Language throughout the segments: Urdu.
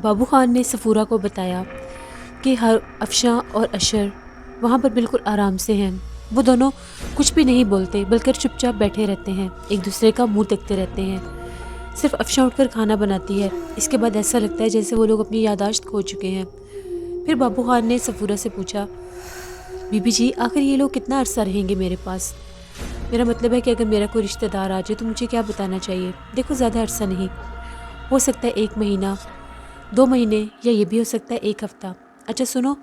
بابو خان نے صفورہ کو بتایا کہ افشاں اور اشر وہاں پر بالکل آرام سے ہیں. وہ دونوں کچھ بھی نہیں بولتے بلکہ چپ چاپ بیٹھے رہتے ہیں, ایک دوسرے کا منہ دیکھتے رہتے ہیں. صرف افشاں اٹھ کر کھانا بناتی ہے. اس کے بعد ایسا لگتا ہے جیسے وہ لوگ اپنی یادداشت کھو چکے ہیں. پھر بابو خان نے صفورہ سے پوچھا, بی بی جی آخر یہ لوگ کتنا عرصہ رہیں گے میرے پاس؟ میرا مطلب ہے کہ اگر میرا کوئی رشتہ دار آ جائے تو مجھے کیا بتانا چاہیے؟ دیکھو زیادہ عرصہ نہیں, ہو سکتا ہے 1 مہینہ 2 مہینے, یا یہ بھی ہو سکتا ہے 1 ہفتہ. اچھا سنو,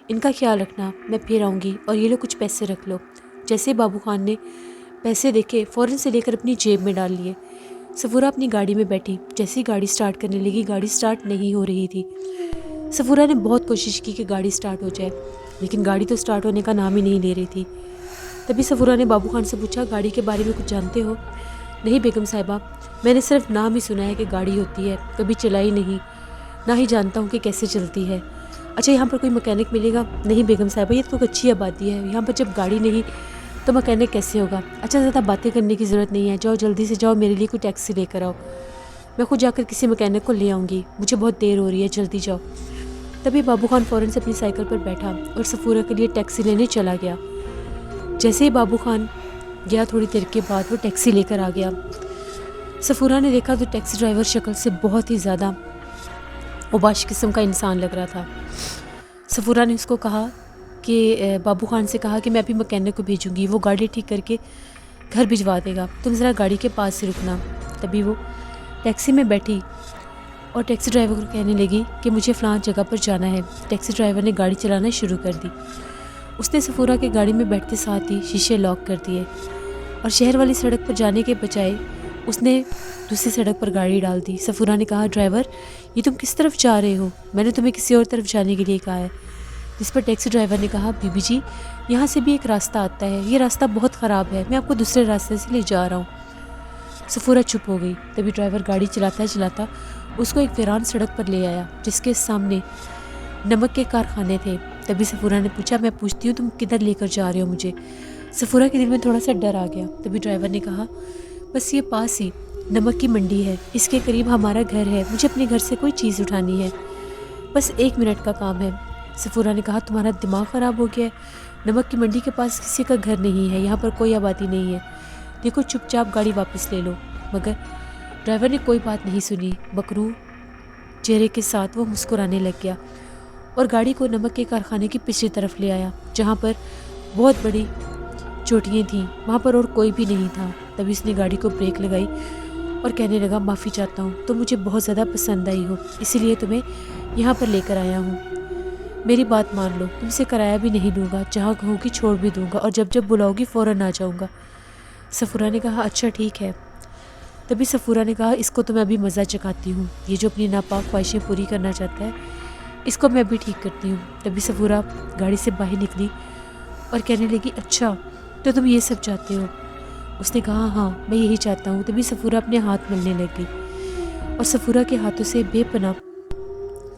ان کا خیال رکھنا, میں پھر آؤں گی, اور یہ لوگ کچھ پیسے رکھ لو. جیسے بابو خان نے پیسے دیکھے فوراً سے لے کر اپنی جیب میں ڈال لیے. صفورہ اپنی گاڑی میں بیٹھی. جیسے ہی گاڑی سٹارٹ کرنے لگی, گاڑی سٹارٹ نہیں ہو رہی تھی. صفورہ نے بہت کوشش کی کہ گاڑی سٹارٹ ہو جائے, لیکن گاڑی تو سٹارٹ ہونے کا نام ہی نہیں لے رہی تھی. تبھی صفورہ نے بابو خان سے پوچھا, گاڑی کے بارے میں کچھ جانتے ہو؟ نہیں بیگم صاحبہ, میں نے صرف نام ہی سنا ہے کہ گاڑی ہوتی ہے, کبھی چلائی نہیں, نہ ہی جانتا ہوں کہ کیسے چلتی ہے. اچھا یہاں پر کوئی مکینک ملے گا؟ نہیں بیگم صاحبہ, یہ تو اچھی آبادی ہے, یہاں پر جب گاڑی نہیں تو مکینک کیسے ہوگا؟ اچھا زیادہ باتیں کرنے کی ضرورت نہیں ہے, جاؤ جلدی سے جاؤ, میرے لیے کوئی ٹیکسی لے کر آؤ, میں خود جا کر کسی مکینک کو لے آؤں گی, مجھے بہت دیر ہو رہی ہے, جلدی جاؤ. تبھی بابو خان فوراً سے اپنی سائیکل پر بیٹھا اور صفورہ کے لیے ٹیکسی لینے چلا گیا. جیسے ہی بابو خان گیا, تھوڑی دیر کے بعد وہ ٹیکسی لے کر آ گیا. صفورہ نے دیکھا تو ٹیکسی ڈرائیور شکل سے بہت ہی زیادہ اوباش قسم کا انسان لگ رہا تھا. صفورہ نے اس کو کہا کہ بابو خان سے کہا کہ میں ابھی مکینک کو بھیجوں گی, وہ گاڑی ٹھیک کر کے گھر بھجوا دے گا, تم ذرا گاڑی کے پاس سے رکنا. تبھی وہ ٹیکسی میں بیٹھی اور ٹیکسی ڈرائیور کو کہنے لگی کہ مجھے فلاں جگہ پر جانا ہے. ٹیکسی ڈرائیور نے گاڑی چلانا شروع کر دی. اس نے صفورہ کے گاڑی میں بیٹھتے ساتھ ہی شیشے لاک کر دیے اور شہر والی سڑک پر جانے کے بجائے اس نے دوسری سڑک پر گاڑی ڈال دی. صفورہ نے کہا, ڈرائیور یہ تم کس طرف جا رہے ہو؟ میں نے تمہیں کسی اور طرف جانے کے لیے کہا ہے. جس پر ٹیکسی ڈرائیور نے کہا, بی بی جی یہاں سے بھی ایک راستہ آتا ہے, یہ راستہ بہت خراب ہے, میں آپ کو دوسرے راستے سے لے جا رہا ہوں. صفورہ چپ ہو گئی. تبھی ڈرائیور گاڑی چلاتا چلاتا اس کو ایک ویران سڑک پر لے آیا جس کے سامنے نمک کے کارخانے تھے. تبھی صفورہ نے پوچھا, میں پوچھتی ہوں تم کدھر لے کر جا رہے ہو مجھے؟ صفورہ کے دل میں تھوڑا سا ڈر آ گیا. تبھی ڈرائیور نے کہا, بس یہ پاس ہی نمک کی منڈی ہے, اس کے قریب ہمارا گھر ہے, مجھے اپنے گھر سے کوئی چیز اٹھانی ہے, بس 1 منٹ کا کام ہے. صفورہ نے کہا, تمہارا دماغ خراب ہو گیا ہے, نمک کی منڈی کے پاس کسی کا گھر نہیں ہے, یہاں پر کوئی آبادی نہیں ہے, دیکھو چپ چاپ گاڑی واپس لے لو. مگر ڈرائیور نے کوئی بات نہیں سنی. مکروہ چہرے کے ساتھ وہ مسکرانے لگ گیا اور گاڑی کو نمک کے کارخانے کی پچھلی طرف لے آیا جہاں پر بہت بڑی چوٹیاں تھیں, وہاں پر اور کوئی بھی نہیں تھا. تبھی اس نے گاڑی کو بریک لگائی اور کہنے لگا, معافی چاہتا ہوں, تم مجھے بہت زیادہ پسند آئی ہو, اسی لیے تمہیں یہاں پر لے کر آیا ہوں. میری بات مان لو, تم سے کرایہ بھی نہیں لوں گا, جہاں کہو گی چھوڑ بھی دوں گا, اور جب جب بلاؤ گی فوراً آ جاؤں گا. صفورہ نے کہا, اچھا ٹھیک ہے. تبھی صفورہ نے کہا, اس کو تو میں ابھی مزہ چکھاتی ہوں, یہ جو اپنی ناپاک خواہشیں پوری کرنا چاہتا ہے اس کو میں بھی ٹھیک کرتی ہوں. تبھی صفورہ گاڑی سے باہر نکلی اور کہنے لگی, اچھا تو تم یہ سب چاہتے ہو؟ اس نے کہا, ہاں میں یہی چاہتا ہوں. تبھی صفورہ اپنے ہاتھ ملنے لگ گئی اور صفورہ کے ہاتھوں سے بے پناہ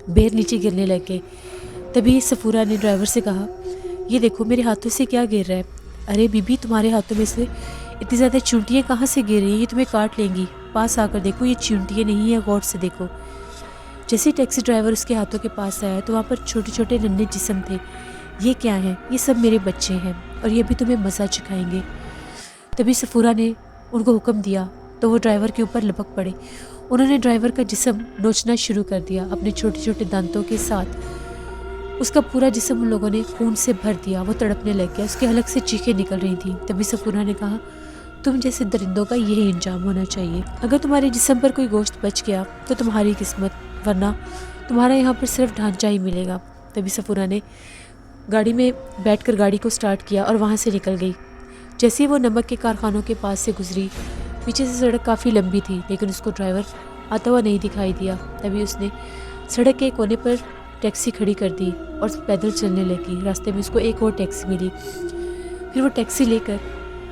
بیر نیچے گرنے لگ گئے. تبھی صفورہ نے ڈرائیور سے کہا, یہ دیکھو میرے ہاتھوں سے کیا گر رہا ہے؟ ارے بی بی, تمہارے ہاتھوں میں سے اتنی زیادہ چونٹیاں کہاں سے گر رہی ہیں؟ یہ تمہیں کاٹ لیں گی, پاس آ کر دیکھو, یہ چونٹیاں نہیں ہیں, غور سے دیکھو. جیسے ٹیکسی ڈرائیور اس کے ہاتھوں کے پاس آیا تو وہاں پر چھوٹے چھوٹے ننھے جسم تھے. یہ کیا ہیں؟ یہ سب میرے بچے ہیں اور یہ بھی تمہیں مزہ چکھائیں گے. تبھی صفورہ نے ان کو حکم دیا تو وہ ڈرائیور کے اوپر لپک پڑے. انہوں نے ڈرائیور کا جسم نوچنا شروع کر دیا اپنے چھوٹے چھوٹے دانتوں کے ساتھ. اس کا پورا جسم ان لوگوں نے خون سے بھر دیا. وہ تڑپنے لگ گیا, اس کے حلق سے چیخیں نکل رہی تھیں. تبھی صفورہ نے کہا, تم جیسے درندوں کا یہی انجام ہونا چاہیے. اگر تمہارے جسم پر کوئی گوشت بچ گیا تو تمہاری قسمت, ورنہ تمہارا یہاں پر صرف ڈھانچہ ہی ملے گا. تبھی صفورہ نے گاڑی میں بیٹھ کر گاڑی کو سٹارٹ کیا اور وہاں سے نکل گئی. جیسے وہ نمک کے کارخانوں کے پاس سے گزری, پیچھے سے سڑک کافی لمبی تھی لیکن اس کو ڈرائیور آتا ہوا نہیں دکھائی دیا. تبھی اس نے سڑک کے کونے پر ٹیکسی کھڑی کر دی اور پیدل چلنے لگی. راستے میں اس کو ایک اور ٹیکسی ملی. پھر وہ ٹیکسی لے کر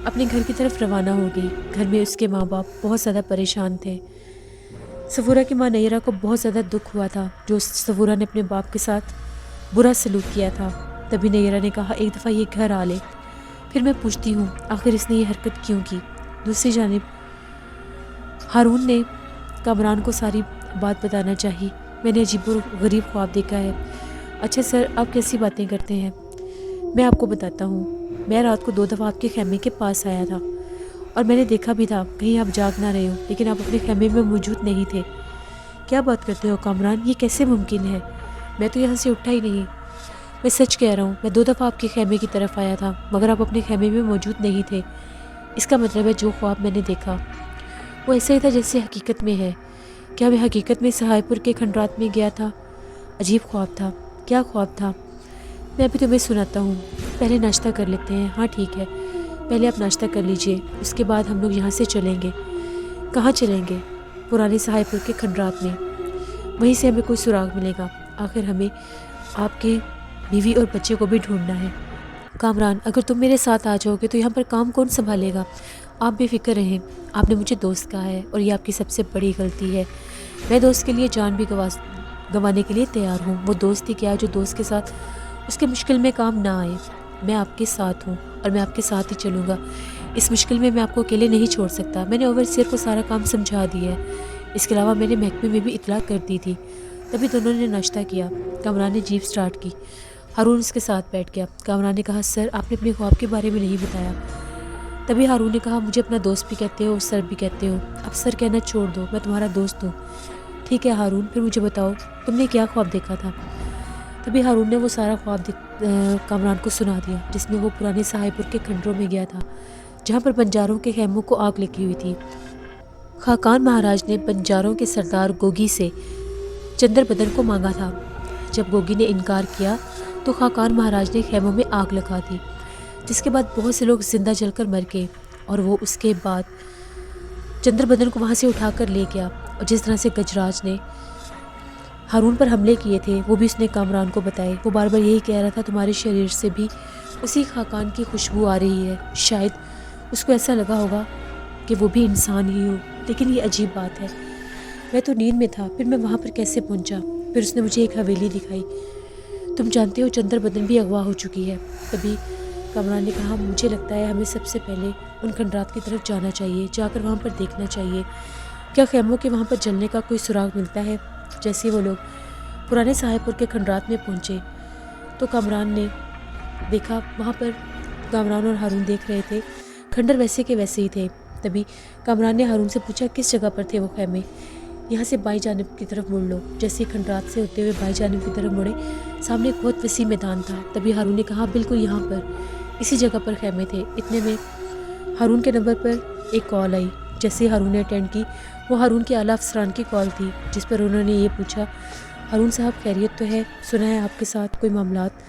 اپنے گھر کی طرف روانہ ہو گئی. گھر میں اس کے ماں باپ بہت زیادہ پریشان تھے. صفورہ کی ماں نیرہ کو بہت زیادہ دکھ ہوا تھا جو صفورہ نے اپنے باپ کے ساتھ برا سلوک کیا تھا. تبھی نیرہ نے کہا, ایک دفعہ یہ گھر آ لے, پھر میں پوچھتی ہوں آخر اس نے یہ حرکت کیوں کی. دوسری جانب ہارون نے کامران کو ساری بات بتانا چاہی. میں نے عجیب اور غریب خواب دیکھا ہے۔ اچھا سر، آپ کیسی باتیں کرتے ہیں؟ میں آپ کو بتاتا ہوں۔ میں رات کو 2 دفعہ آپ کے خیمے کے پاس آیا تھا اور میں نے دیکھا بھی تھا کہیں آپ جاگ نہ رہے ہو، لیکن آپ اپنے خیمے میں موجود نہیں تھے۔ کیا بات کرتے ہو کامران، یہ کیسے ممکن ہے؟ میں تو یہاں سے اٹھا ہی نہیں۔ میں سچ کہہ رہا ہوں، میں 2 دفعہ آپ کے خیمے کی طرف آیا تھا مگر آپ اپنے خیمے میں موجود نہیں تھے۔ اس کا مطلب ہے جو خواب میں نے دیکھا وہ ایسا ہی تھا جیسے حقیقت میں ہے۔ کیا میں حقیقت میں سہائے پور کے کھنڈرات میں گیا تھا؟ عجیب خواب تھا۔ کیا خواب تھا؟ میں ابھی تمہیں سناتا ہوں، پہلے ناشتہ کر لیتے ہیں۔ ہاں ٹھیک ہے، پہلے آپ ناشتہ کر لیجئے، اس کے بعد ہم لوگ یہاں سے چلیں گے۔ کہاں چلیں گے؟ پرانے سہائے پور کے کھنڈرات میں، وہیں سے ہمیں کوئی سراغ ملے گا۔ آخر ہمیں آپ کے بیوی اور بچے کو بھی ڈھونڈنا ہے۔ کامران، اگر تم میرے ساتھ آ جاؤ گے تو یہاں پر کام کون سنبھالے گا؟ آپ بے فکر رہیں، آپ نے مجھے دوست کہا ہے اور یہ آپ کی سب سے بڑی غلطی ہے۔ میں دوست کے لیے جان بھی گنوانے کے لیے تیار ہوں۔ وہ دوست ہی کیا جو دوست کے ساتھ اس کے مشکل میں کام نہ آئے۔ میں آپ کے ساتھ ہوں اور میں آپ کے ساتھ ہی چلوں گا۔ اس مشکل میں آپ کو اکیلے نہیں چھوڑ سکتا۔ میں نے اوورسیئر کو سارا کام سمجھا دیا ہے، اس کے علاوہ میں نے محکمے میں بھی اطلاع کر دی تھی۔ تبھی دونوں نے ناشتہ کیا۔ کامران نے جیپ سٹارٹ کی، ہارون اس کے ساتھ بیٹھ گیا۔ کامران نے کہا سر، آپ نے اپنے خواب کے بارے میں نہیں بتایا۔ تبھی ہارون نے کہا مجھے اپنا دوست بھی کہتے ہو اور سر بھی کہتے ہو۔ اب سر کہنا چھوڑ دو، میں تمہارا دوست ہوں۔ ٹھیک ہے ہارون، پھر مجھے بتاؤ تم نے کیا خواب دیکھا تھا؟ تبھی ہارون نے وہ سارا خواب کامران کو سنا دیا، جس میں وہ پرانے سہائے پور کے کھنڈروں میں گیا تھا جہاں پر بنجاروں کے خیموں کو آگ لگی ہوئی تھی۔ خاقان مہاراج نے بنجاروں کے سردار گوگی سے چندر بدن کو مانگا تھا۔ جب گوگی نے انکار کیا تو خاقان مہاراج نے خیموں میں آگ لگا دی، جس کے بعد بہت سے لوگ زندہ جل کر مر گئے اور وہ اس کے بعد چندر بدن کو وہاں سے اٹھا کر لے گیا۔ اور جس طرح سے گجراج نے ہارون پر حملے کیے تھے وہ بھی اس نے کامران کو بتائے۔ وہ بار بار یہی کہہ رہا تھا تمہارے شریر سے بھی اسی خاقان کی خوشبو آ رہی ہے۔ شاید اس کو ایسا لگا ہوگا کہ وہ بھی انسان ہی ہو، لیکن یہ عجیب بات ہے، میں تو نیند میں تھا، پھر میں وہاں پر کیسے پہنچا؟ پھر اس نے مجھے ایک حویلی دکھائی، تم جانتے ہو چندر بدن بھی اغوا ہو چکی ہے۔ تبھی کامران نے کہا مجھے لگتا ہے ہمیں سب سے پہلے ان کھنڈرات کی طرف جانا چاہیے، جا کر وہاں پر دیکھنا چاہیے کیا خیموں کے وہاں پر جلنے کا کوئی سراغ ملتا ہے۔ جیسے وہ لوگ پرانے سہائے پور کے کھنڈرات میں پہنچے تو کامران نے دیکھا وہاں پر کامران اور ہارون دیکھ رہے تھے کھنڈر ویسے کے ویسے ہی تھے۔ تبھی کامران نے ہارون سے پوچھا کس جگہ پر تھے وہ خیمے؟ یہاں سے بائیں جانب کی طرف مڑ لو۔ جیسے ہی کھنڈرات سے ہوتے ہوئے بائیں جانب کی طرف مڑے، سامنے ایک بہت وسیع میدان تھا۔ تبھی ہارون نے کہا بالکل یہاں پر اسی جگہ پر خیمے تھے۔ اتنے میں ہارون کے نمبر پر ایک کال آئی۔ جیسے ہی ہارون نے اٹینڈ کی، وہ ہارون کے اعلیٰ افسران کی کال تھی، جس پر انہوں نے یہ پوچھا ہارون صاحب خیریت تو ہے؟ سنا ہے آپ کے ساتھ کوئی معاملات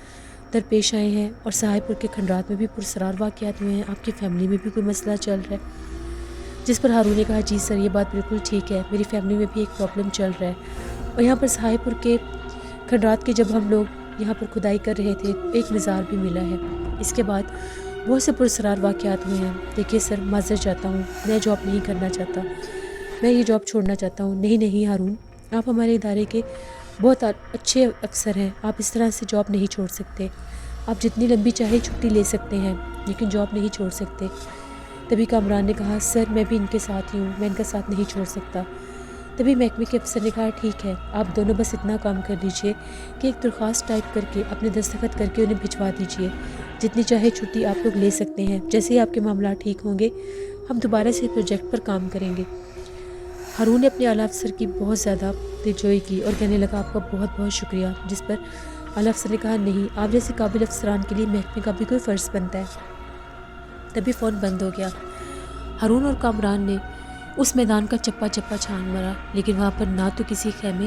درپیش آئے ہیں اور سہائے پور کے کھنڈرات میں بھی پرسرار واقعات ہوئے ہیں، آپ کی فیملی میں بھی کوئی مسئلہ چل رہا ہے؟ جس پر ہارون نے کہا جی سر، یہ بات بالکل ٹھیک ہے، میری فیملی میں بھی ایک پرابلم چل رہا ہے۔ اور یہاں پر سہائے پور کے کھنڈرات کے جب ہم لوگ یہاں پر کھدائی کر رہے تھے ایک مزار بھی ملا ہے۔ اس کے بعد بہت سے پرسرار واقعات ہوئے ہیں۔ دیکھیے سر، معذرت چاہتا ہوں، میں جاب نہیں کرنا چاہتا، میں یہ جاب چھوڑنا چاہتا ہوں۔ نہیں ہارون، آپ ہمارے ادارے کے بہت اچھے افسر ہیں، آپ اس طرح سے جاب نہیں چھوڑ سکتے۔ آپ جتنی لمبی چاہے چھٹی لے سکتے ہیں لیکن جاب نہیں چھوڑ سکتے۔ تبھی کامران نے کہا سر میں بھی ان کے ساتھ ہی ہوں، میں ان کا ساتھ نہیں چھوڑ سکتا۔ تبھی محکمے کے افسر نے کہا ٹھیک ہے، آپ دونوں بس اتنا کام کر لیجئے کہ ایک درخواست ٹائپ کر کے اپنے دستخط کر کے انہیں بھجوا دیجئے، جتنی چاہے چھٹی آپ لوگ لے سکتے ہیں۔ جیسے ہی آپ کے معاملات ٹھیک ہوں گے ہم دوبارہ سے پروجیکٹ پر کام کریں گے۔ ہارون نے اپنے اعلیٰ افسر کی بہت زیادہ دلجوئی کی اور کہنے لگا آپ کا بہت بہت شکریہ، جس پر اعلیٰ افسر نے کہا نہیں، آپ جیسے قابل افسران کے لیے محکمے کا بھی کوئی فرض بنتا ہے۔ تبھی فون بند ہو گیا۔ ہارون اور کامران نے اس میدان کا چپا چپا چھان مارا، لیکن وہاں پر نہ تو کسی خیمے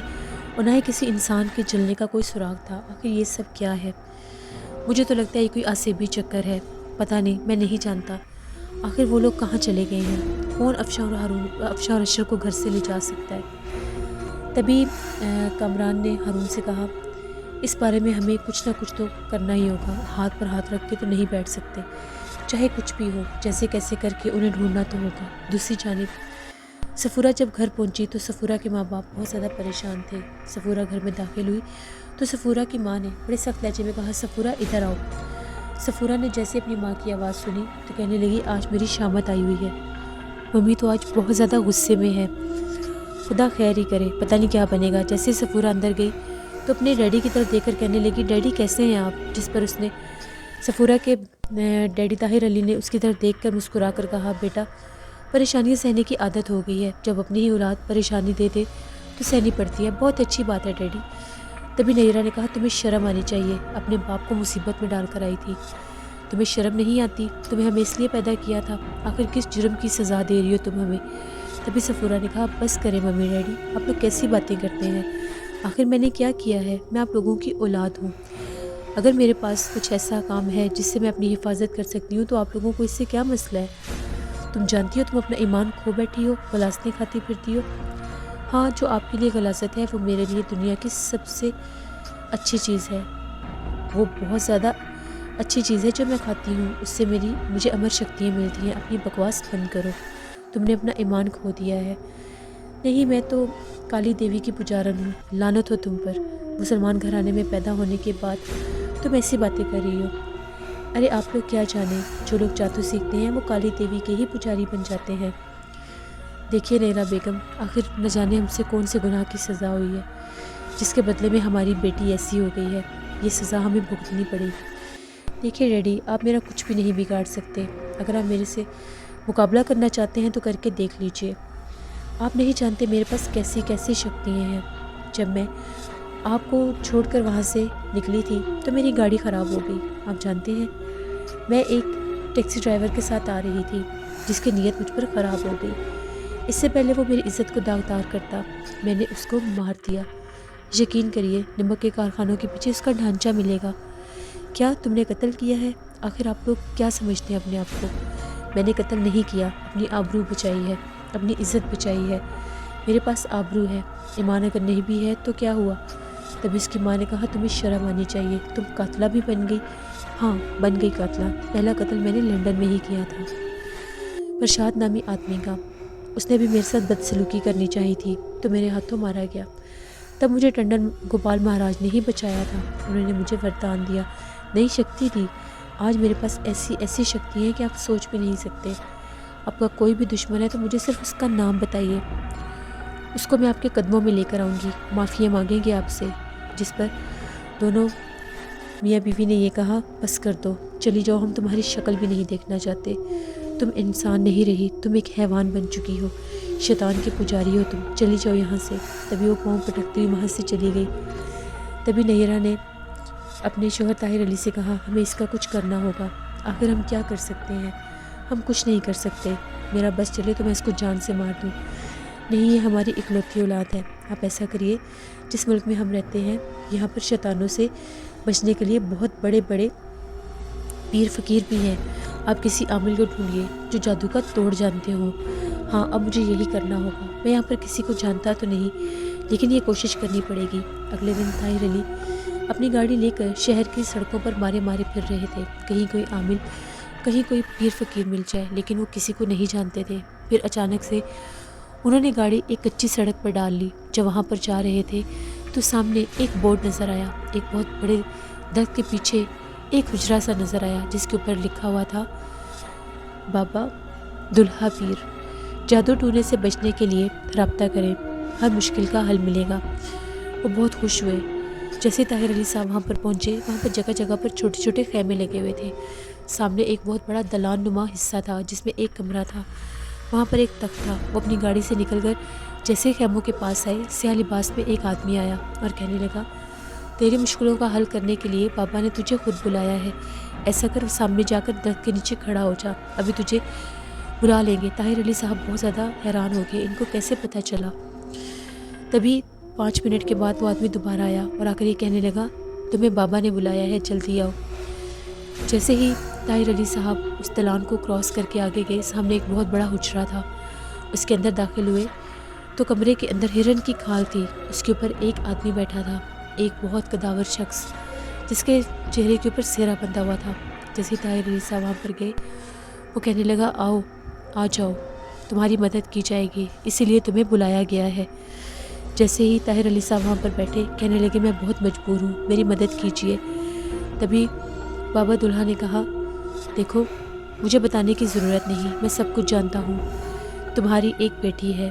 اور نہ ہی کسی انسان کے جلنے کا کوئی سراغ تھا۔ آخر یہ سب کیا ہے؟ مجھے تو لگتا ہے یہ کوئی آسیبی چکر ہے، پتہ نہیں، میں نہیں جانتا آخر وہ لوگ کہاں چلے گئے ہیں، کون افشاں اور اشر کو گھر سے لے جا سکتا ہے۔ تبھی کامران نے ہارون سے کہا اس بارے میں ہمیں کچھ نہ کچھ تو کرنا ہی ہوگا، ہاتھ پر ہاتھ رکھ کے تو نہیں بیٹھ سکتے، چاہے کچھ بھی ہو، جیسے کیسے کر کے انہیں ڈھونڈنا تو ہوگا۔ دوسری جانب سفورہ جب گھر پہنچی تو سفورہ کے ماں باپ بہت زیادہ پریشان تھے۔ سفورہ گھر میں داخل ہوئی تو سفورہ کی ماں نے بڑے سخت لہجے میں کہا سفورہ ادھر آؤ۔ سفورہ نے جیسے اپنی ماں کی آواز سنی تو کہنے لگی آج میری شامت آئی ہوئی ہے، ممی تو آج بہت زیادہ غصے میں ہے۔ خدا خیر ہی کرے، پتہ نہیں کیا بنے گا۔ جیسے سفورہ اندر گئی تو اپنے ڈیڈی کی طرف دیکھ کر کہنے لگی ڈیڈی کیسے ہیں آپ؟ جس پر اس نے سفورہ کے ڈیڈی طاہر علی نے اس کی طرف دیکھ کر مسکرا کر کہا بیٹا پریشانیاں سہنے کی عادت ہو گئی ہے، جب اپنی ہی اولاد پریشانی دے دے تو سہنی پڑتی ہے۔ بہت اچھی بات ہے ڈیڈی۔ تبھی نیرا نے کہا تمہیں شرم آنی چاہیے، اپنے باپ کو مصیبت میں ڈال کر آئی تھی، تمہیں شرم نہیں آتی؟ تمہیں ہمیں اس لیے پیدا کیا تھا، آخر کس جرم کی سزا دے رہی ہو تم ہمیں؟ تبھی سفورہ نے کہا بس کریں ممی ڈیڈی، آپ لوگ کیسی باتیں کرتے ہیں؟ آخر میں نے کیا کیا ہے؟ میں آپ لوگوں کی اولاد ہوں، اگر میرے پاس کچھ ایسا کام ہے جس سے میں اپنی حفاظت کر سکتی ہوں تو آپ لوگوں کو اس سے کیا مسئلہ ہے؟ تم جانتی ہو تم اپنا ایمان کھو بیٹھی ہو، غلاستیں کھاتی پھرتی ہو۔ ہاں جو آپ کے لیے غلاست ہے وہ میرے لیے دنیا کی سب سے اچھی چیز ہے، وہ بہت زیادہ اچھی چیز ہے جو میں کھاتی ہوں، اس سے مجھے امر شکتیاں ملتی ہیں۔ اپنی بکواس بند کرو، تم نے اپنا ایمان کھو دیا ہے۔ نہیں میں تو کالی دیوی کی پجارن ہوں، لعنت ہو تم پر، مسلمان گھرانے میں پیدا ہونے کے بعد تم ایسی باتیں کر رہی ہو۔ ارے آپ لوگ کیا جانیں، جو لوگ جادو سیکھتے ہیں وہ کالی دیوی کے ہی پجاری بن جاتے ہیں۔ دیکھیے نیرا بیگم، آخر نہ جانے ہم سے کون سے گناہ کی سزا ہوئی ہے جس کے بدلے میں ہماری بیٹی ایسی ہو گئی ہے، یہ سزا ہمیں بھگتنی پڑے گی۔ دیکھیے ڈیڈی آپ میرا کچھ بھی نہیں بگاڑ سکتے، اگر آپ میرے سے مقابلہ کرنا چاہتے ہیں تو کر کے دیکھ لیجئے۔ آپ نہیں جانتے میرے پاس کیسی کیسی شکتیاں ہیں۔ جب میں آپ کو چھوڑ کر وہاں سے نکلی تھی تو میری گاڑی خراب ہو گئی، آپ جانتے ہیں میں ایک ٹیکسی ڈرائیور کے ساتھ آ رہی تھی جس کی نیت مجھ پر خراب ہو گئی۔ اس سے پہلے وہ میری عزت کو داغدار کرتا میں نے اس کو مار دیا۔ یقین کریے نمک کے کارخانوں کے پیچھے اس کا ڈھانچہ ملے گا۔ کیا تم نے قتل کیا ہے؟ آخر آپ لوگ کیا سمجھتے ہیں اپنے آپ کو؟ میں نے قتل نہیں کیا، اپنی آبرو بچائی ہے، اپنی عزت بچائی ہے۔ میرے پاس آبرو ہے، ایمان اگر نہیں بھی ہے تو کیا ہوا؟ تب اس کی ماں نے کہا تمہیں شرم آنی چاہیے، تم قاتلہ بھی بن گئی۔ ہاں بن گئی قاتلہ، پہلا قتل میں نے لندن میں ہی کیا تھا، پرشاد نامی آدمی کا۔ اس نے بھی میرے ساتھ بدسلوکی کرنی چاہی تھی تو میرے ہاتھوں مارا گیا۔ تب مجھے ٹنڈن گوپال مہاراج نے ہی بچایا تھا، انہوں نے مجھے وردان دیا، نئی شکتی دی۔ آج میرے پاس ایسی شکتی ہے کہ آپ سوچ بھی نہیں سکتے۔ آپ کا کوئی بھی دشمن ہے تو مجھے صرف اس کا نام بتائیے، اس کو میں آپ کے قدموں میں لے کر آؤں گی، معافیاں مانگیں گے آپ سے۔ جس پر دونوں میاں بیوی نے یہ کہا بس کر دو، چلی جاؤ، ہم تمہاری شکل بھی نہیں دیکھنا چاہتے، تم انسان نہیں رہی، تم ایک حیوان بن چکی ہو، شیطان کے پجاری ہو تم، چلی جاؤ یہاں سے۔ تبھی وہ پاؤں پٹکتی ہوئی وہاں سے چلی گئی۔ تبھی نیرا نے اپنے شوہر طاہر علی سے کہا ہمیں اس کا کچھ کرنا ہوگا، آخر ہم کیا کر سکتے ہیں؟ ہم کچھ نہیں کر سکتے، میرا بس چلے تو میں اس کو جان سے مار دوں۔ نہیں یہ ہماری اکلوتی اولاد ہے۔ آپ ایسا کریے، جس ملک میں ہم رہتے ہیں یہاں پر شیطانوں سے بچنے کے لیے بہت بڑے بڑے پیر فقیر بھی ہیں، آپ کسی عامل کو ڈھونڈیے جو جادو کا توڑ جانتے ہوں۔ ہاں اب مجھے یہی کرنا ہوگا، میں یہاں پر کسی کو جانتا تو نہیں لیکن یہ کوشش کرنی پڑے گی۔ اگلے دن طاہر علی اپنی گاڑی لے کر شہر کی سڑکوں پر مارے پھر رہے تھے، کہیں کوئی عامل، کہیں کوئی پیر فقیر مل جائے، لیکن وہ کسی کو نہیں جانتے تھے۔ پھر اچانک سے انہوں نے گاڑی ایک کچی سڑک پر ڈال لی۔ جب وہاں پر جا رہے تھے تو سامنے ایک بورڈ نظر آیا، ایک بہت بڑے درخت کے پیچھے ایک حجرہ سا نظر آیا جس کے اوپر لکھا ہوا تھا بابا دلہا پیر، جادو ٹونے سے بچنے کے لیے رابطہ کریں، ہر مشکل کا حل ملے گا۔ وہ بہت خوش ہوئے۔ جیسے طاہر علی صاحب وہاں پر پہنچے، وہاں پر جگہ جگہ پر چھوٹے چھوٹے خیمے لگے ہوئے تھے، سامنے ایک بہت بڑا دلان نما حصہ تھا جس میں ایک کمرہ تھا، وہاں پر ایک تخت تھا۔ وہ اپنی گاڑی سے نکل کر جیسے خیموں کے پاس آئے، سیاہ لباس میں ایک آدمی آیا اور کہنے لگا تیری مشکلوں کا حل کرنے کے لیے بابا نے تجھے خود بلایا ہے، ایسا کر سامنے جا کر درخت کے نیچے کھڑا ہو جا، ابھی تجھے بلا لیں گے۔ طاہر علی صاحب بہت زیادہ حیران ہو گئے، ان کو کیسے پتہ چلا؟ تبھی 5 منٹ کے بعد وہ آدمی دوبارہ آیا اور آ کر یہ کہنے لگا تمہیں بابا نے بلایا ہے، جلدی آؤ۔ جیسے ہی طاہر علی صاحب اس دلان کو کراس کر کے آگے گئے، سامنے ایک بہت بڑا حجرہ تھا، اس کے اندر داخل ہوئے تو کمرے کے اندر ہرن کی کھال تھی، اس کے اوپر ایک آدمی بیٹھا تھا، ایک بہت قداور شخص جس کے چہرے کے اوپر سہرا بندھا ہوا تھا۔ جیسے طاہر علی صاحب وہاں پر گئے، وہ کہنے لگا آؤ، آ جاؤ، تمہاری مدد کی جائے گی، اسی لیے تمہیں بلایا گیا ہے۔ جیسے ہی طاہر علی صاحب وہاں پر بیٹھے، کہنے لگے میں بہت مجبور ہوں، میری مدد کیجیے۔ تبھی بابا دلہا نے کہا دیکھو مجھے بتانے کی ضرورت نہیں، میں سب کچھ جانتا ہوں، تمہاری ایک بیٹی ہے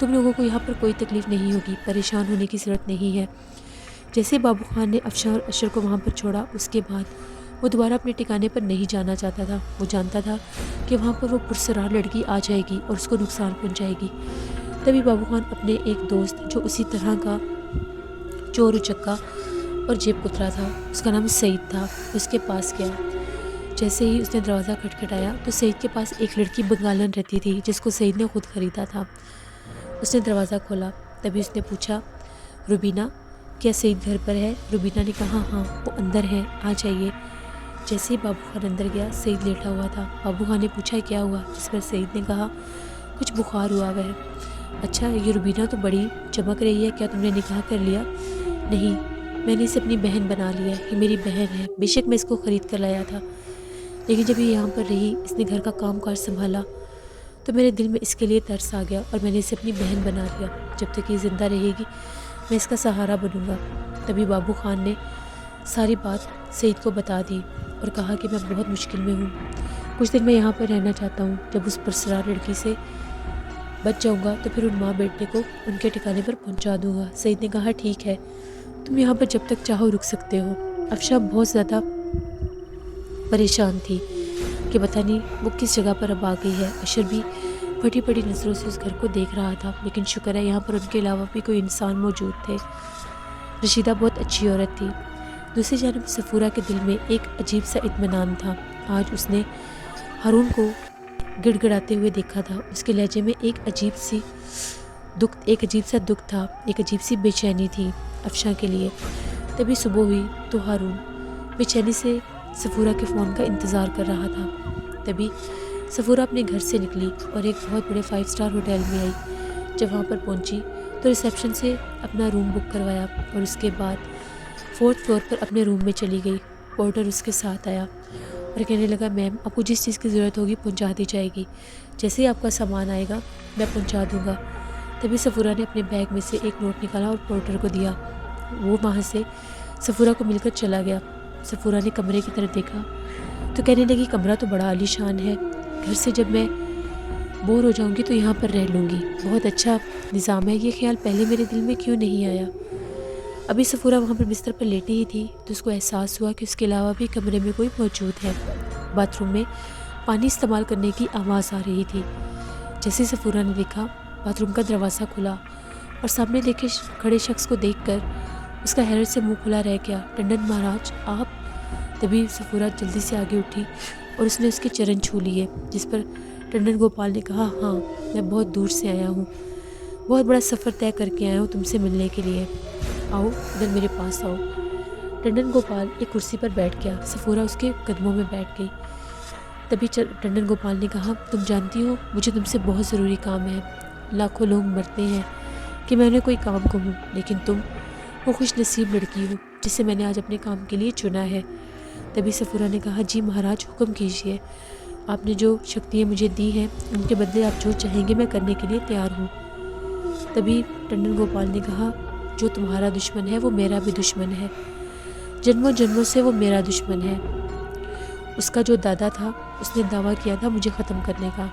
تم لوگوں کو یہاں پر کوئی تکلیف نہیں ہوگی، پریشان ہونے کی ضرورت نہیں ہے۔ جیسے بابو خان نے افشاں اور اشر کو وہاں پر چھوڑا، اس کے بعد وہ دوبارہ اپنے ٹھکانے پر نہیں جانا چاہتا تھا۔ وہ جانتا تھا کہ وہاں پر وہ پرسرار لڑکی آ جائے گی اور اس کو نقصان پہنچائے گی۔ تبھی بابو خان اپنے ایک دوست جو اسی طرح کا چور اچکا اور جیب کترا تھا، اس کا نام سعید تھا، اس کے پاس گیا۔ جیسے ہی اس نے دروازہ کھٹکھٹایا تو سعید کے پاس ایک لڑکی بنگالن رہتی تھی جس کو سعید نے خود خریدا تھا۔ اس نے دروازہ کھولا، تبھی اس نے پوچھا، روبینہ کیا سعید گھر پر ہے؟ روبینہ نے کہا ہاں وہ اندر ہے، آ جائیے۔ جیسے ہی بابو خان اندر گیا، سعید لیٹا ہوا تھا۔ بابو خان نے پوچھا کیا ہوا؟ جس پر سعید نے کہا کچھ بخار ہوا ہوا ہے۔ اچھا یہ روبینہ تو بڑی چمک رہی ہے، کیا تم نے نکاح کر لیا؟ نہیں، میں نے اسے اپنی بہن بنا لیا ہے، یہ میری بہن ہے۔ بے شک میں اس کو خرید کر لایا تھا، لیکن جب یہ یہاں پر رہی، اس نے گھر کا کام کاج سنبھالا تو میرے دل میں اس کے لیے ترس آ گیا اور میں نے اسے اپنی بہن بنا لیا۔ جب تک یہ زندہ رہے گی میں اس کا سہارا بنوں گا۔ تبھی بابو خان نے ساری بات سعید کو بتا دی اور کہا کہ میں بہت مشکل میں ہوں، کچھ دن میں یہاں پر رہنا چاہتا ہوں، جب اس پرسرار لڑکی سے بچ جاؤں گا تو پھر ان ماں بیٹے کو ان کے ٹھکانے پر پہنچا دوں گا۔ سعید نے کہا ٹھیک ہے، تم یہاں پر جب تک چاہو رک سکتے ہو۔ افشاں بہت زیادہ پریشان تھی کہ پتہ نہیں وہ کس جگہ پر اب آ گئی ہے۔ اشر بھی پھٹی پھٹی نظروں سے اس گھر کو دیکھ رہا تھا، لیکن شکر ہے یہاں پر ان کے علاوہ بھی کوئی انسان موجود تھے۔ رشیدہ بہت اچھی عورت تھی۔ دوسری جانب صفورہ کے دل میں ایک عجیب سا اطمینان تھا۔ آج اس نے ہارون کو گڑ گڑاتے ہوئے دیکھا تھا، اس کے لہجے میں ایک عجیب سا دکھ تھا، ایک عجیب سی بے چینی تھی افشاں کے لیے۔ تبھی صبح ہوئی تو ہارون بے چینی سے صفورہ کے فون کا انتظار کر رہا تھا۔ تبھی صفورہ اپنے گھر سے نکلی اور ایک بہت بڑے 5 اسٹار ہوٹل میں آئی۔ جب وہاں پر پہنچی تو ریسیپشن سے اپنا روم بک کروایا اور اس کے بعد 4تھ فلور پر اپنے روم میں چلی گئی۔ پورٹر اس کے ساتھ آیا اور کہنے لگا میم آپ کو جس چیز کی ضرورت ہوگی پہنچا دی جائے گی، جیسے ہی آپ کا سامان آئے گا میں پہنچا دوں گا۔ تبھی صفورہ نے اپنے بیگ میں سے ایک نوٹ نکالا اور پورٹر کو دیا۔ وہ وہاں سے صفورہ کو مل کر چلا گیا۔ صفورہ نے کمرے کی طرف دیکھا تو کہنے لگی کمرہ تو بڑا عالی شان ہے، گھر سے جب میں بور ہو جاؤں گی تو یہاں پر رہ لوں گی، بہت اچھا نظام ہے، یہ خیال پہلے میرے دل میں کیوں نہیں آیا۔ ابھی صفورہ وہاں پر بستر پر لیٹی ہی تھی تو اس کو احساس ہوا کہ اس کے علاوہ بھی کمرے میں کوئی موجود ہے۔ باتھ روم میں پانی استعمال کرنے کی آواز آ رہی تھی۔ جیسے صفورہ نے دیکھا باتھ روم کا دروازہ کھلا اور سامنے دیکھے کھڑے شخص کو دیکھ کر اس کا حیرت سے منہ کھلا رہ گیا۔ ٹنڈن مہاراج آپ؟ تبھی صفورہ جلدی سے آگے اٹھی اور اس نے اس کے چرن چھو لیے، جس پر ٹنڈن گوپال نے کہا ہاں میں بہت دور سے آیا ہوں، بہت بڑا سفر طے کر کے آیا ہوں تم سے ملنے کے لیے، آؤ ادھر میرے پاس آؤ۔ ٹنڈن گوپال ایک کرسی پر بیٹھ گیا، صفورہ اس کے قدموں میں بیٹھ گئی۔ تبھی ٹنڈن گوپال نے کہا تم جانتی ہو مجھے تم سے بہت ضروری کام ہے، لاکھوں لوگ مرتے ہیں کہ میں انہیں کوئی کام کہوں، لیکن تم وہ خوش نصیب لڑکی ہو جسے میں نے آج اپنے کام کے لیے چنا ہے۔ تبھی صفورہ نے کہا جی مہاراج حکم کیجیے، آپ نے جو شکتیاں مجھے دی ہیں ان کے بدلے آپ جو چاہیں گے میں کرنے کے لیے تیار ہوں۔ تبھی ٹنڈن گوپال نے کہا جو تمہارا دشمن ہے وہ میرا بھی دشمن ہے، جنموں جنموں سے وہ میرا دشمن ہے۔ اس کا جو دادا تھا اس نے دعویٰ کیا تھا مجھے ختم کرنے کا،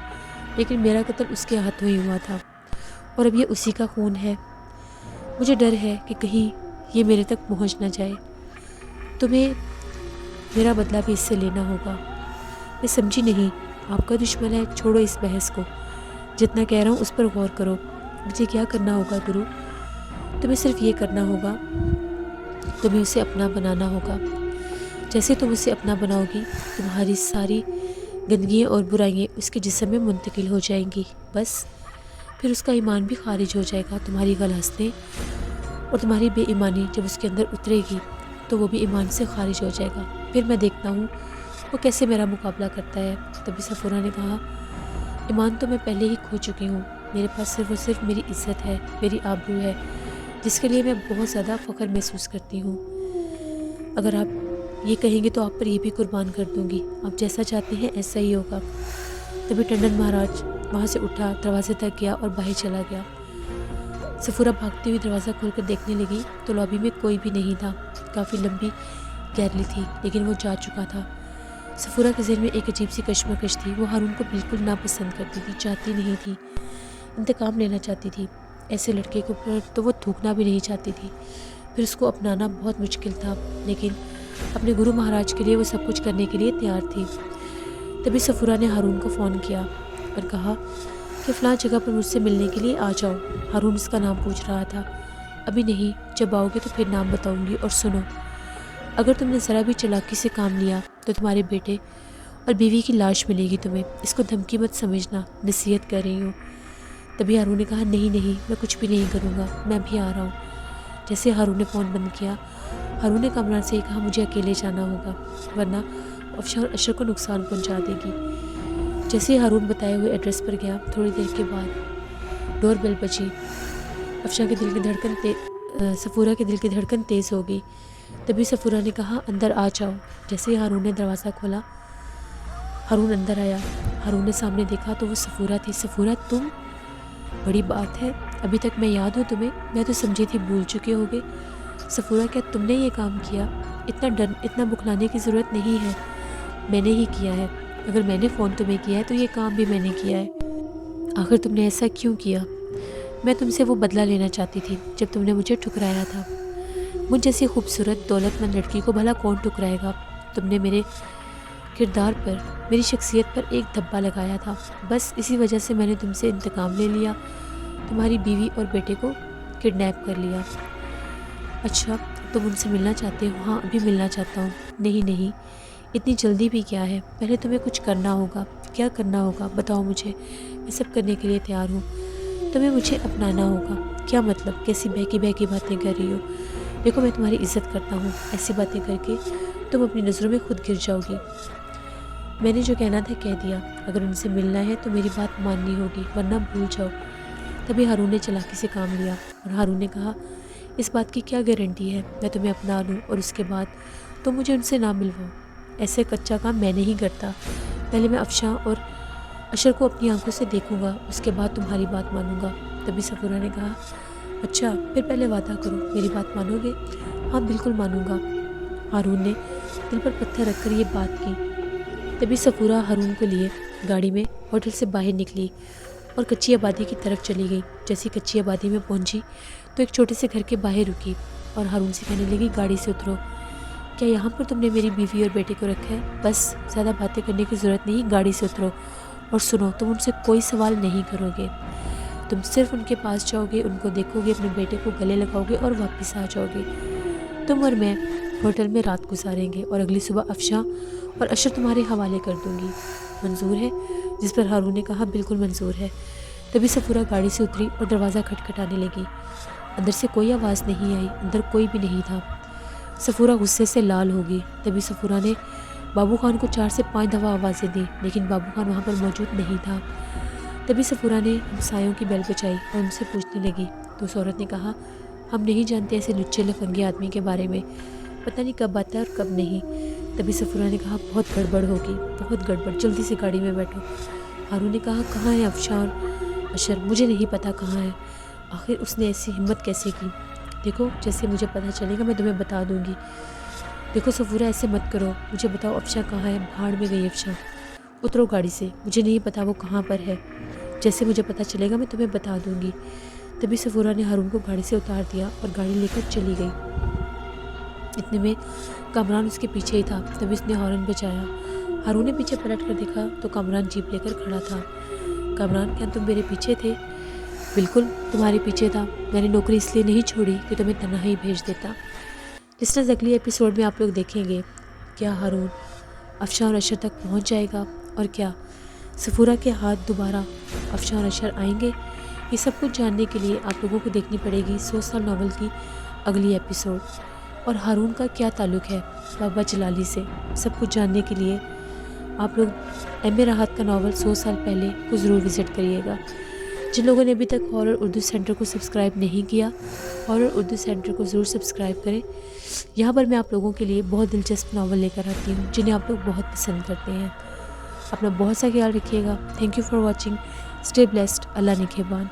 لیکن میرا قتل اس کے ہاتھوں ہی ہوا تھا اور اب یہ اسی کا خون ہے۔ مجھے ڈر ہے کہ کہیں یہ میرے تک پہنچ نہ جائے، تمہیں میرا بدلہ بھی اس سے لینا ہوگا۔ میں سمجھی نہیں، آپ کا دشمن ہے، چھوڑو اس بحث کو، جتنا کہہ رہا ہوں اس پر غور کرو۔ مجھے کیا کرنا ہوگا گرو؟ تمہیں صرف یہ کرنا ہوگا، تمہیں اسے اپنا بنانا ہوگا۔ جیسے تم اسے اپنا بناؤ گی تمہاری ساری گندگیاں اور برائیاں اس کے جسم میں منتقل ہو جائیں گی، بس پھر اس کا ایمان بھی خارج ہو جائے گا۔ تمہاری غلاظتیں اور تمہاری بے ایمانی جب اس کے اندر اترے گی تو وہ بھی ایمان سے خارج ہو جائے گا، پھر میں دیکھتا ہوں وہ کیسے میرا مقابلہ کرتا ہے۔ تبھی صفورہ نے کہا ایمان تو میں پہلے ہی کھو چکی ہوں، میرے پاس صرف اور صرف میری عزت ہے، میری آبرو ہے، جس کے لیے میں بہت زیادہ فخر محسوس کرتی ہوں۔ اگر آپ یہ کہیں گے تو آپ پر یہ بھی قربان کر دوں گی، آپ جیسا چاہتے ہیں ایسا ہی ہوگا۔ تبھی ٹنڈن مہاراج وہاں سے اٹھا، دروازے تک گیا اور باہر چلا گیا۔ صفورہ بھاگتی ہوئی دروازہ کھول کر دیکھنے لگی تو لابی میں کوئی بھی نہیں تھا، کافی لمبی گیلری تھی لیکن وہ جا چکا تھا۔ صفورہ کے ذہن میں ایک عجیب سی کشمکش تھی، وہ ہارون کو بالکل ناپسند کرتی تھی، چاہتی نہیں تھی انتقام لینا چاہتی تھی، ایسے لڑکے کے اوپر تو وہ تھوکنا بھی نہیں چاہتی تھی، پھر اس کو اپنانا بہت مشکل تھا، لیکن اپنے گرو مہاراج کے لیے وہ سب کچھ کرنے کے لیے تیار تھی۔ تبھی سفورہ نے ہارون کو فون کیا اور کہا کہ فلاں جگہ پر مجھ سے ملنے کے لیے آ جاؤ۔ ہارون اس کا نام پوچھ رہا تھا۔ ابھی نہیں، جب آؤ گے تو پھر نام بتاؤں گی، اور سنو، اگر تم نے ذرا بھی چالاکی سے کام لیا تو تمہارے بیٹے اور بیوی کی لاش ملے گی تمہیں، اس کو دھمکی مت سمجھنا، نصیحت کر رہی ہوں۔ تبھی ہارون نے کہا نہیں، میں کچھ بھی نہیں کروں گا، میں بھی آ رہا ہوں۔ جیسے ہارون نے فون بند کیا، ہارون نے کامران سے کہا مجھے اکیلے جانا ہوگا ورنہ افشا اور اشر کو نقصان پہنچا دے گی۔ جیسے ہی ہارون بتائے ہوئے ایڈریس پر گیا، تھوڑی دیر کے بعد ڈور بیل بجی۔ سفورہ کے دل کی دھڑکن تیز ہو گئی۔ تبھی سفورہ نے کہا اندر آ جاؤ۔ جیسے ہی ہارون نے دروازہ کھولا، ہارون اندر آیا۔ ہارون نے سامنے دیکھا تو وہ سفورہ تھی۔ سفورہ تم؟ بڑی بات ہے، ابھی تک میں یاد ہوں تمہیں؟ میں تو سمجھی تھی بھول چکے ہوگے۔ سفورہ کیا تم نے یہ کام کیا؟ اتنا بکھلانے کی ضرورت نہیں ہے، میں نے ہی کیا ہے۔ اگر میں نے فون تمہیں کیا ہے تو یہ کام بھی میں نے کیا ہے۔ آخر تم نے ایسا کیوں کیا؟ میں تم سے وہ بدلہ لینا چاہتی تھی جب تم نے مجھے ٹھکرایا تھا۔ مجھ جیسی خوبصورت دولت مند لڑکی کو بھلا کون ٹھکرائے گا؟ تم نے میرے کردار پر، میری شخصیت پر ایک دھبا لگایا تھا، بس اسی وجہ سے میں نے تم سے انتقام لے لیا، تمہاری بیوی اور بیٹے کو کڈنیپ کر لیا۔ اچھا، تم ان سے ملنا چاہتے ہو؟ ہاں، ابھی ملنا چاہتا ہوں۔ نہیں، اتنی جلدی بھی کیا ہے؟ پہلے تمہیں کچھ کرنا ہوگا۔ کیا کرنا ہوگا؟ بتاؤ مجھے، میں سب کرنے کے لیے تیار ہوں۔ تمہیں مجھے اپنانا ہوگا۔ کیا مطلب؟ کیسی بہکی باتیں کر رہی ہو؟ دیکھو، میں تمہاری عزت کرتا ہوں، ایسی باتیں کر کے تم اپنی نظروں میں خود گر جاؤ گی۔ میں نے جو کہنا تھا کہہ دیا، اگر ان سے ملنا ہے تو میری بات ماننی ہوگی ورنہ بھول جاؤ۔ تبھی ہارون نے چالاکی سے کام لیا اور ہارون نے کہا اس بات کی کیا گارنٹی ہے میں تمہیں اپنا لوں اور اس کے بعد تم مجھے ان سے نہ ملواؤ؟ ایسے کچا کام میں نہیں کرتا، پہلے میں افشاں اور اشر کو اپنی آنکھوں سے دیکھوں گا، اس کے بعد تمہاری بات مانوں گا۔ تبھی سفورہ نے کہا اچھا، پھر پہلے وعدہ کرو، میری بات مانو گے؟ ہاں، بالکل مانوں گا۔ ہارون نے دل پر پتھر رکھ کر یہ بات کی۔ تبھی سفورہ ہارون کو لیے گاڑی میں ہوٹل سے باہر نکلی اور کچی آبادی کی طرف چلی گئی۔ جیسی کچی آبادی میں پہنچی تو ایک چھوٹے سے گھر کے باہر رکی اور ہارون سے کہنے لگی گاڑی سے اترو۔ کیا یہاں پر تم نے میری بیوی اور بیٹے کو رکھا ہے؟ بس، زیادہ باتیں کرنے کی ضرورت نہیں، گاڑی سے اترو اور سنو، تم ان سے کوئی سوال نہیں کرو گے، تم صرف ان کے پاس جاؤ گے، ان کو دیکھو گے، اپنے بیٹے کو گلے لگاؤ گے اور واپس آ جاؤ گے۔ تم اور میں ہوٹل میں رات گزاریں گے اور اگلی صبح افشاں اور اشر تمہارے حوالے کر دوں گی۔ منظور ہے؟ جس پر ہارون نے کہا بالکل منظور ہے۔ تبھی سفورہ گاڑی سے اتری اور دروازہ کھٹکھٹانے لگی۔ اندر سے کوئی آواز نہیں آئی، اندر کوئی بھی نہیں تھا۔ سفورہ غصے سے لال ہو گئی۔ تبھی سفورہ نے بابو خان کو 4 سے 5 دفعہ آوازیں دیں، لیکن بابو خان وہاں پر موجود نہیں تھا۔ تبھی سفورہ نے ہمسایوں کی بیل بجائی اور ان سے پوچھنے لگی تو اس عورت نے کہا ہم نہیں جانتے ایسے لچے لفنگے آدمی کے بارے میں، پتہ نہیں کب آتا ہے اور کب نہیں۔ تبھی سفورہ نے کہا بہت گڑبڑ ہوگی، بہت گڑبڑ، جلدی سے گاڑی میں بیٹھو۔ ہارون نے کہا کہاں ہے افشاں اور اشر؟ مجھے نہیں پتا کہاں ہے، آخر اس نے ایسی ہمت کیسے کی؟ دیکھو، جیسے مجھے پتہ چلے گا میں تمہیں بتا دوں گی۔ دیکھو سفورہ، ایسے مت کرو، مجھے بتاؤ افشاں کہاں ہے؟ بھاڑ میں گئی افشاں، اترو گاڑی سے، مجھے نہیں پتا وہ کہاں پر ہے، جیسے مجھے پتہ چلے گا میں تمہیں بتا دوں گی۔ تبھی سفورہ نے ہارون کو گاڑی سے اتار دیا اور گاڑی لے کر چلی گئی۔ اتنے میں کامران اس کے پیچھے ہی تھا۔ تبھی اس نے ہارن بجایا۔ ہارون نے پیچھے پلٹ کر دیکھا تو کامران جیپ لے کر کھڑا تھا۔ کامران، کیا تم میرے پیچھے تھے؟ بالکل تمہارے پیچھے تھا، میں نے نوکری اس لیے نہیں چھوڑی کہ تمہیں تنہا ہی بھیج دیتا۔ لسنرز، اگلی ایپیسوڈ میں آپ لوگ دیکھیں گے کیا ہارون افشاں اور اشر تک پہنچ جائے گا، اور کیا سفورہ کے ہاتھ دوبارہ افشاں اور اشر آئیں گے۔ یہ سب کچھ جاننے کے لیے آپ لوگوں کو دیکھنی پڑے گی 100 سال ناول کی اگلی ایپیسوڈ، اور ہارون کا کیا تعلق ہے بابا جلالی سے۔ سب کچھ جاننے کے لیے آپ لوگ ایم اے راحت کا ناول 100 سال پہلے کو ضرور وزٹ کریے گا۔ جن لوگوں نے ابھی تک ہارر اردو سینٹر کو سبسکرائب نہیں کیا، ہارر اردو سینٹر کو ضرور سبسکرائب کریں۔ یہاں پر میں آپ لوگوں کے لیے بہت دلچسپ ناول لے کر آتی ہوں جنہیں آپ لوگ بہت پسند کرتے ہیں۔ اپنا بہت سا خیال رکھیے گا۔ Thank you for watching, stay blessed, اللہ نگہبان۔